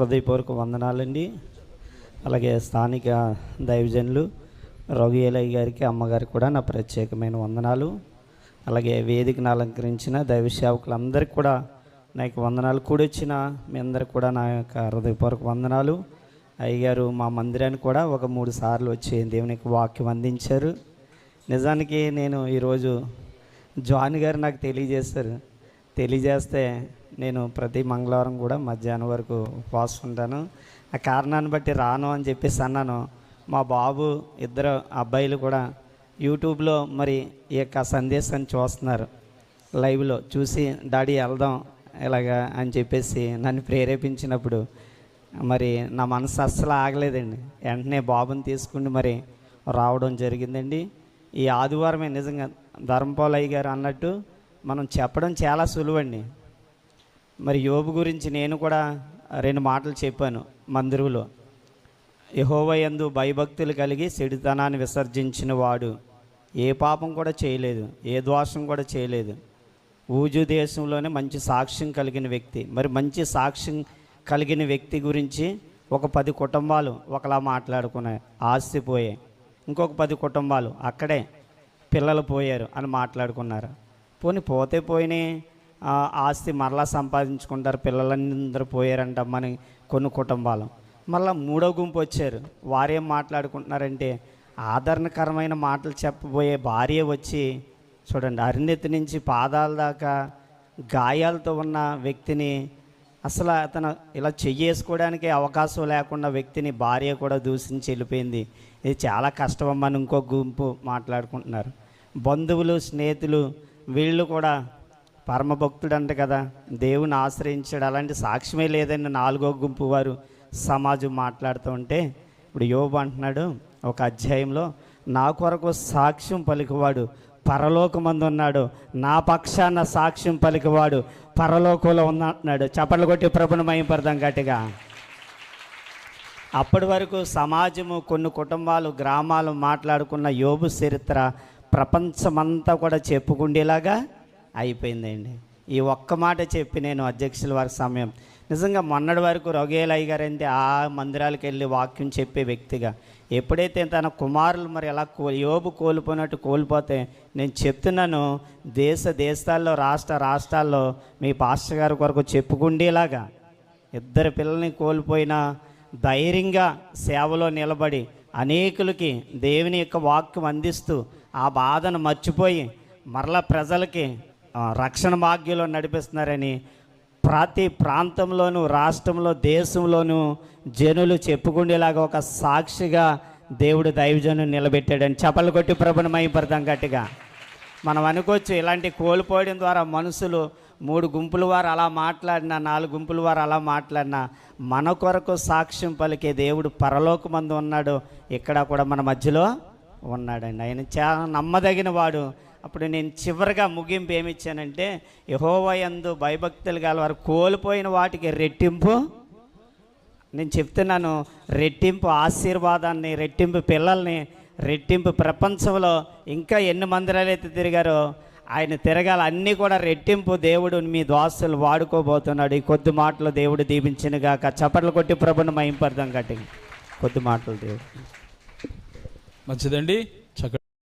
హృదయపూర్వక వందనాలండి. అలాగే స్థానిక దైవజనులు రఘుయేలయ్య గారికి, అమ్మగారికి కూడా నా ప్రత్యేకమైన వందనాలు. అలాగే వేదికను అలంకరించిన దైవ సేవకులందరికీ కూడా నా యొక్క వందనాలు. కూడొచ్చిన మీ అందరికి కూడా నా యొక్క హృదయపూర్వక వందనాలు. అయ్యగారు మా మందిరానికి కూడా ఒక 3 సార్లు వచ్చి దేవునికి వాక్యం అందించారు. నిజానికి నేను ఈరోజు జాన్ గారు నాకు తెలియజేస్తే నేను ప్రతి మంగళవారం కూడా మధ్యాహ్నం వరకు ఉపవాసం ఉంటాను. ఆ కారణాన్ని బట్టి రాను అని చెప్పేసి అన్నాను. మా బాబు 2 అబ్బాయిలు కూడా యూట్యూబ్లో మరి ఈ యొక్క సందేశాన్ని చూస్తున్నారు. లైవ్లో చూసి డాడీ వెళ్దాం ఇలాగా అని చెప్పేసి నన్ను ప్రేరేపించినప్పుడు మరి నా మనసు అస్సలు ఆగలేదండి. వెంటనే బాబుని తీసుకుని మరి రావడం జరిగిందండి. ఈ ఆదివారమే నిజంగా ధర్మపాలయ్య గారు అన్నట్టు మనం చెప్పడం చాలా సులువండి. మరి యోబు గురించి నేను కూడా 2 మాటలు చెప్పాను మందిరంలో. యెహోవా యందు భయభక్తులు కలిగి చెడుతనాన్ని విసర్జించిన వాడు ఏ పాపం కూడా చేయలేదు, ఏ దోషం కూడా చేయలేదు. ఊజు దేశంలోనే మంచి సాక్ష్యం కలిగిన వ్యక్తి. మరి మంచి సాక్ష్యం కలిగిన వ్యక్తి గురించి ఒక 10 కుటుంబాలు ఒకలా మాట్లాడుకున్నాయి. ఆస్తి పోయాయి. ఇంకొక 10 కుటుంబాలు అక్కడే పిల్లలు పోయారు అని మాట్లాడుకున్నారు. పోతే పోయినాయి, ఆస్తి మరలా సంపాదించుకుంటారు, పిల్లలందరూ పోయారంట మన కొన్ని కుటుంబాలు. మళ్ళీ 3వ గుంపు వచ్చారు. వారేం మాట్లాడుకుంటున్నారంటే ఆదరణకరమైన మాటలు చెప్పబోయే భార్య వచ్చి చూడండి, అరినెత్తి నుంచి పాదాల దాకా గాయాలతో ఉన్న వ్యక్తిని, అసలు అతను ఇలా చెయ్యేసుకోవడానికి అవకాశం లేకుండా వ్యక్తిని భార్య కూడా దూషించి వెళ్ళిపోయింది. ఇది చాలా కష్టమని ఇంకో గుంపు మాట్లాడుకుంటున్నారు. బంధువులు, స్నేహితులు వీళ్ళు కూడా పరమభక్తుడు అంట కదా, దేవుని ఆశ్రయించాడు, అలాంటి సాక్ష్యమే లేదని 4వ గుంపు వారు సమాజం మాట్లాడుతూ ఉంటే ఇప్పుడు యోబు అంటున్నాడు ఒక అధ్యాయంలో, నా కొరకు సాక్ష్యం పలికివాడు పరలోకమందు ఉన్నాడు, నా పక్షాన సాక్ష్యం పలికివాడు పరలోకంలో ఉన్నాడు. చప్పట్లు కొట్టి ప్రభుని మహిమపడదాం గట్టిగా. అప్పటి వరకు సమాజము, కొన్ని కుటుంబాలు, గ్రామాలు మాట్లాడుకున్న యోబు చరిత్ర ప్రపంచమంతా కూడా చెప్పుకుండేలాగా అయిపోయిందండి. ఈ ఒక్క మాట చెప్పి నేను అధ్యక్షుల వారి సమయం నిజంగా మొన్నటి వరకు రఘుయేలయ్య గారు అంటే ఆ మందిరాలకు వెళ్ళి వాక్యం చెప్పే వ్యక్తిగా, ఎప్పుడైతే తన కుమారులు మరి ఎలా యోబు కోల్పోయినట్టు కోల్పోతే నేను చెప్తున్నాను, దేశాల్లో రాష్ట్రాల్లో మీ పాస్టర్ గారి కొరకు చెప్పుకుండేలాగా 2 పిల్లల్ని కోల్పోయిన ధైర్యంగా సేవలో నిలబడి అనేకులకి దేవుని యొక్క వాక్యం అందిస్తూ ఆ బాధను మర్చిపోయి మరలా ప్రజలకి రక్షణ భాగ్యంలో నడిపిస్తున్నారని ప్రతి ప్రాంతంలోనూ, రాష్ట్రంలో, దేశంలోనూ జనులు చెప్పుకునేలాగా ఒక సాక్షిగా దేవుడు దైవజనుని నిలబెట్టాడని చప్పలు కొట్టి ప్రభుని మహిమపడదాం గట్టిగా. మనం అనుకోవచ్చు ఇలాంటి కోల్పోవడం ద్వారా మనుషులు 3 గుంపుల వారు అలా మాట్లాడినా, 4 గుంపుల వారు అలా మాట్లాడినా, మన కొరకు సాక్ష్యం పలికే దేవుడు పరలోకమందు ఉన్నాడు, ఇక్కడ కూడా మన మధ్యలో ఉన్నాడండి. ఆయన చాలా నమ్మదగిన వాడు. అప్పుడు నేను చివరిగా ముగింపు ఏమిచ్చానంటే, యెహోవా యందు భయభక్తులు గల వారు కోల్పోయిన వాటికి రెట్టింపు, నేను చెప్తున్నాను, రెట్టింపు ఆశీర్వాదాన్ని, రెట్టింపు పిల్లల్ని, రెట్టింపు ప్రపంచంలో ఇంకా ఎన్ని మందిరాలు అయితే తిరిగారో ఆయన తిరగాల, అన్నీ కూడా రెట్టింపు దేవుడు మీ దోస్తులు వాడుకోబోతున్నాడు. ఈ కొద్ది మాటలు దేవుడు దీవించినగాక. చప్పట్లు కొట్టి ప్రభుని మహిమపడదాం గట్టిగా. కొద్ది మాటలు దేవుడు. మంచిదండి.